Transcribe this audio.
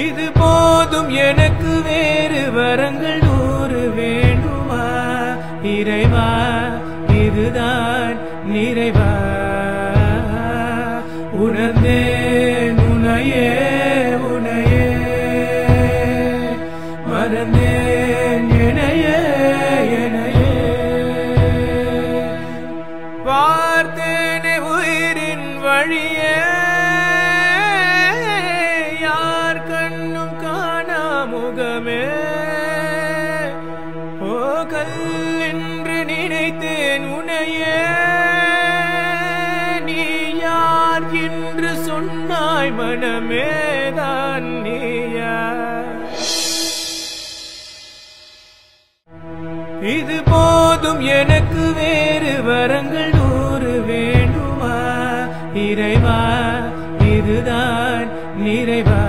இது போதும் எனக்கு வேறு வரங்கள் 100 வேண்டுமா இறைவா இதுதான் நிறைவா உணர்ந்தேன் உனையே உனையே மறந்தேன் எனையே எனையே பார்த்தேனே உயிரின் வழியே யார் கண்ணும் காணா முகமே ஓ கல்லென்று நினைத்தேன் உனையே நீ யார் என்று சொன்னாய் மனமேதான் நீயா இது போதும் எனக்கு வேறு வரங்கள் 100 வேண்டுமா இறைவா இதுதான் நிறைவா